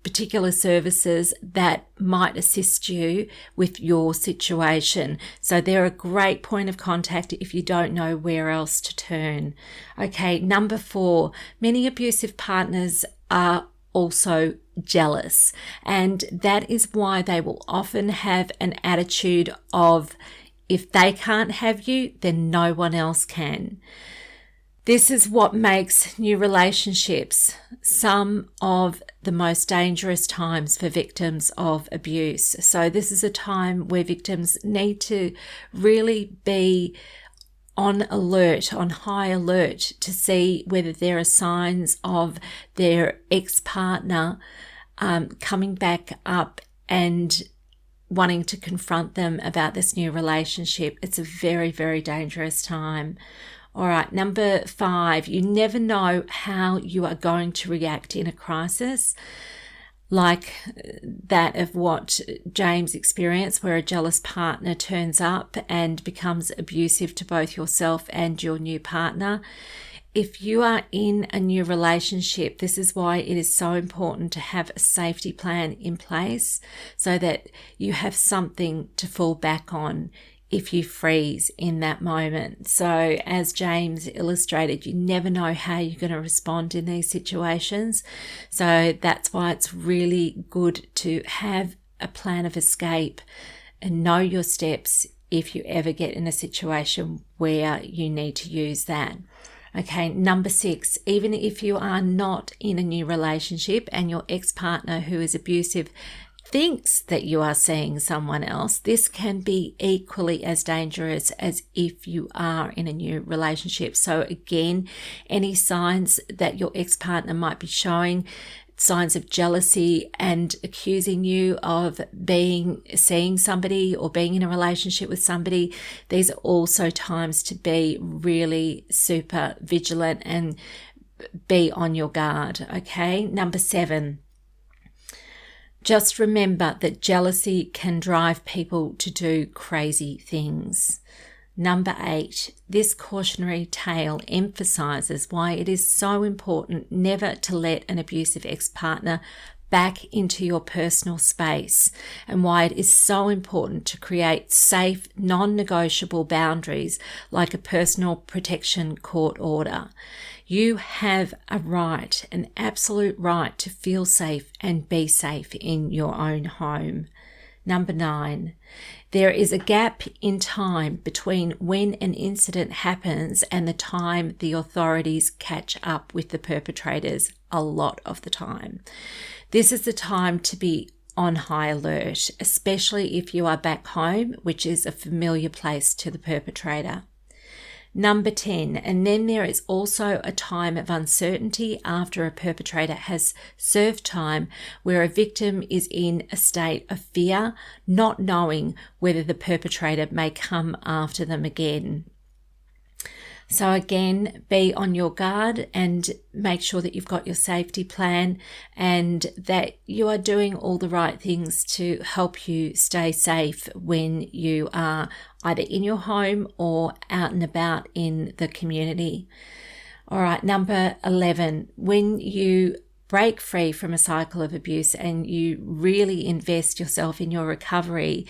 particular services that might assist you with your situation. So they're a great point of contact if you don't know where else to turn. Okay, number four, many abusive partners are also jealous, and that is why they will often have an attitude of, if they can't have you, then no one else can. This is what makes new relationships some of the most dangerous times for victims of abuse. So this is a time where victims need to really be on alert, on high alert, to see whether there are signs of their ex-partner coming back up and wanting to confront them about this new relationship. It's a very, very dangerous time. All right, number 5, you never know how you are going to react in a crisis, like that of what James experienced, where a jealous partner turns up and becomes abusive to both yourself and your new partner. If you are in a new relationship, this is why it is so important to have a safety plan in place so that you have something to fall back on if you freeze in that moment. So as James illustrated, you never know how you're going to respond in these situations. So that's why it's really good to have a plan of escape and know your steps if you ever get in a situation where you need to use that. Okay, number 6, even if you are not in a new relationship and your ex-partner who is abusive thinks that you are seeing someone else, this can be equally as dangerous as if you are in a new relationship. So again, any signs that your ex-partner might be showing, signs of jealousy and accusing you of seeing somebody or being in a relationship with somebody, these are also times to be really super vigilant and be on your guard. Okay, number 7. Just remember that jealousy can drive people to do crazy things. Number 8, this cautionary tale emphasizes why it is so important never to let an abusive ex-partner back into your personal space, and why it is so important to create safe, non-negotiable boundaries like a personal protection court order. You have a right, an absolute right, to feel safe and be safe in your own home. Number 9, there is a gap in time between when an incident happens and the time the authorities catch up with the perpetrators a lot of the time. This is the time to be on high alert, especially if you are back home, which is a familiar place to the perpetrator. Number 10, and then there is also a time of uncertainty after a perpetrator has served time, where a victim is in a state of fear, not knowing whether the perpetrator may come after them again. So again, be on your guard and make sure that you've got your safety plan and that you are doing all the right things to help you stay safe when you are either in your home or out and about in the community. All right, number 11, when you break free from a cycle of abuse and you really invest yourself in your recovery,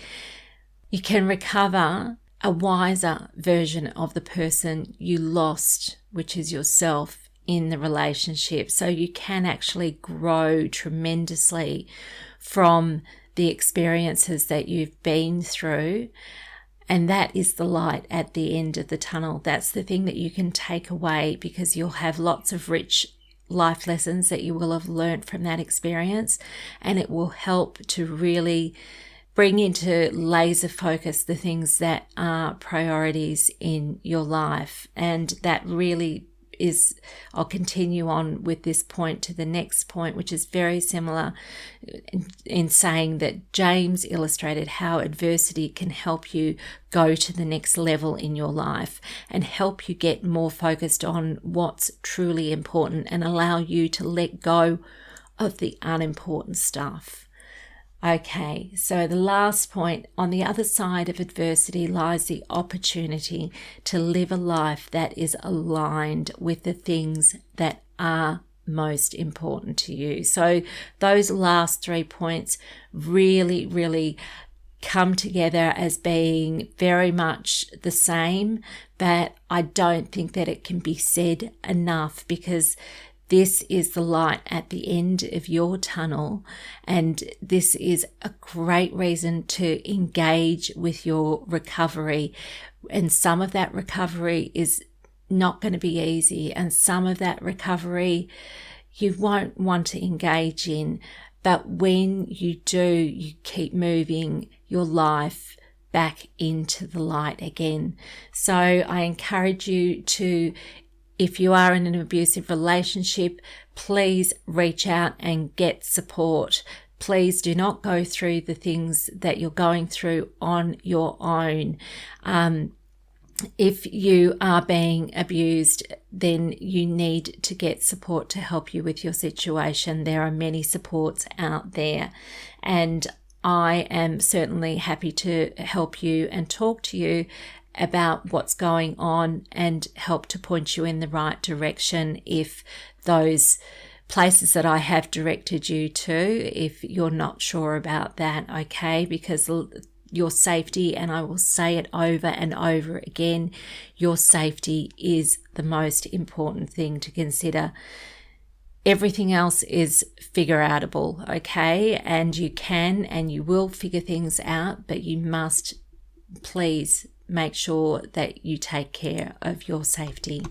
you can recover a wiser version of the person you lost, which is yourself, in the relationship. So you can actually grow tremendously from the experiences that you've been through. And that is the light at the end of the tunnel. That's the thing that you can take away, because you'll have lots of rich life lessons that you will have learned from that experience, and it will help to really bring into laser focus the things that are priorities in your life. And that really is, I'll continue on with this point to the next point, which is very similar in saying that James illustrated how adversity can help you go to the next level in your life and help you get more focused on what's truly important and allow you to let go of the unimportant stuff. Okay, so the last point, on the other side of adversity lies the opportunity to live a life that is aligned with the things that are most important to you. So those last 3 points really, really come together as being very much the same, but I don't think that it can be said enough, because this is the light at the end of your tunnel, and this is a great reason to engage with your recovery. And some of that recovery is not going to be easy, and some of that recovery you won't want to engage in. But when you do, you keep moving your life back into the light again. So I encourage you to, if you are in an abusive relationship, please reach out and get support. Please do not go through the things that you're going through on your own. If you are being abused, then you need to get support to help you with your situation. There are many supports out there, and I am certainly happy to help you and talk to you about what's going on and help to point you in the right direction if those places that I have directed you to, if you're not sure about that, okay? Because your safety, and I will say it over and over again, your safety is the most important thing to consider. Everything else is figure outable, okay? And you can and you will figure things out, but you must please make sure that you take care of your safety.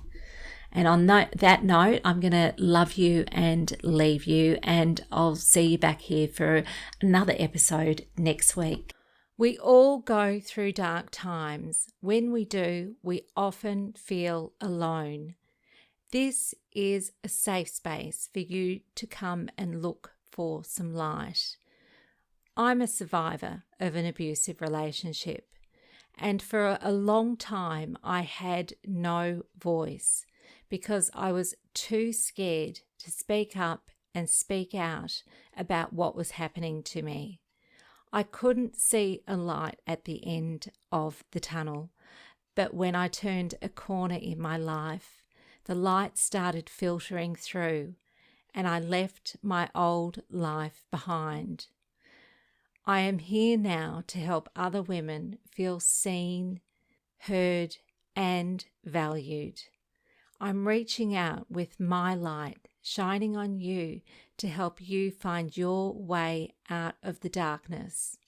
And on that note, I'm going to love you and leave you, and I'll see you back here for another episode next week. We all go through dark times. When we do, we often feel alone. This is a safe space for you to come and look for some light. I'm a survivor of an abusive relationship, and for a long time I had no voice because I was too scared to speak up and speak out about what was happening to me. I couldn't see a light at the end of the tunnel, but when I turned a corner in my life, the light started filtering through, and I left my old life behind. I am here now to help other women feel seen, heard, and valued. I'm reaching out with my light, shining on you to help you find your way out of the darkness.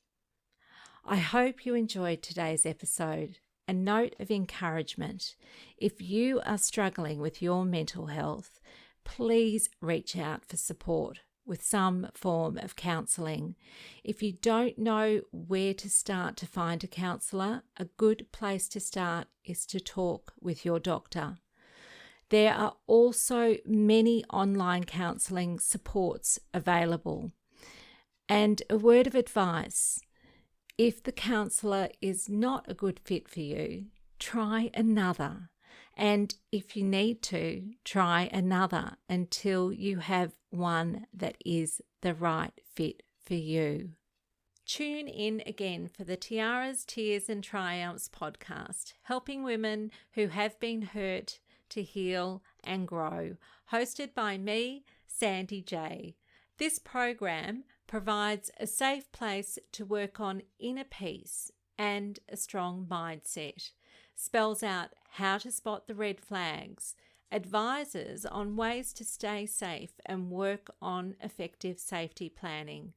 I hope you enjoyed today's episode. A note of encouragement: if you are struggling with your mental health, please reach out for support with some form of counselling. If you don't know where to start to find a counsellor, a good place to start is to talk with your doctor. There are also many online counselling supports available. And a word of advice: if the counsellor is not a good fit for you, try another. And if you need to, try another until you have one that is the right fit for you. Tune in again for the Tiaras, Tears and Triumphs podcast, helping women who have been hurt to heal and grow, hosted by me, Sandy J. This program provides a safe place to work on inner peace and a strong mindset, spells out how to spot the red flags, advises on ways to stay safe and work on effective safety planning,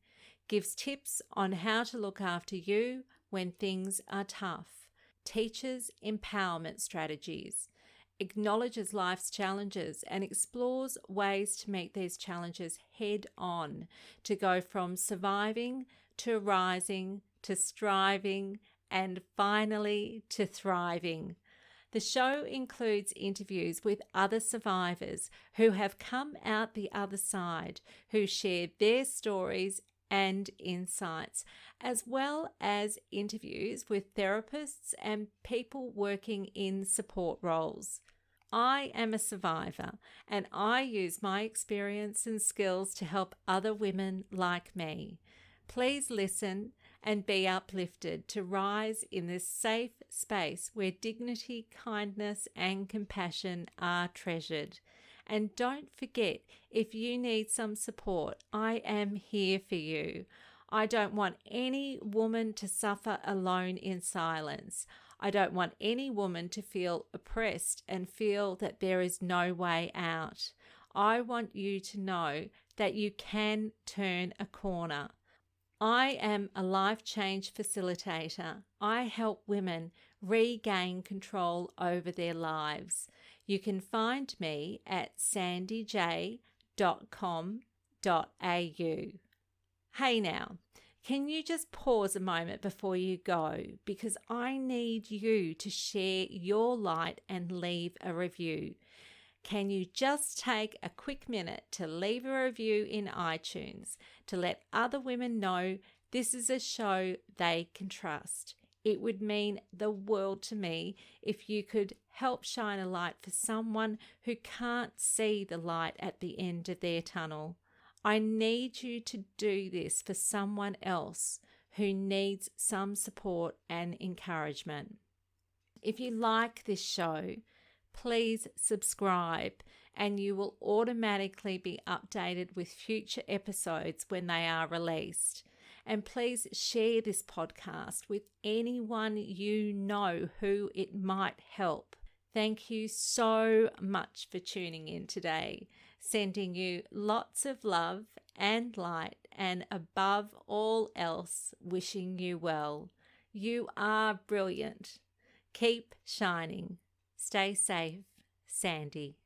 gives tips on how to look after you when things are tough, teaches empowerment strategies, acknowledges life's challenges and explores ways to meet these challenges head on, to go from surviving to rising to striving and finally to thriving. The show includes interviews with other survivors who have come out the other side, who share their stories and insights, as well as interviews with therapists and people working in support roles. I am a survivor, and I use my experience and skills to help other women like me. Please listen and be uplifted to rise in this safe space where dignity, kindness, and compassion are treasured. And don't forget, if you need some support, I am here for you. I don't want any woman to suffer alone in silence. I don't want any woman to feel oppressed and feel that there is no way out. I want you to know that you can turn a corner. I am a life change facilitator. I help women regain control over their lives. You can find me at sandyj.com.au. Hey now, can you just pause a moment before you go? Because I need you to share your light and leave a review. Can you just take a quick minute to leave a review in iTunes to let other women know this is a show they can trust? It would mean the world to me if you could help shine a light for someone who can't see the light at the end of their tunnel. I need you to do this for someone else who needs some support and encouragement. If you like this show, please subscribe and you will automatically be updated with future episodes when they are released. And please share this podcast with anyone you know who it might help. Thank you so much for tuning in today. Sending you lots of love and light, and above all else, wishing you well. You are brilliant. Keep shining. Stay safe, Sandy.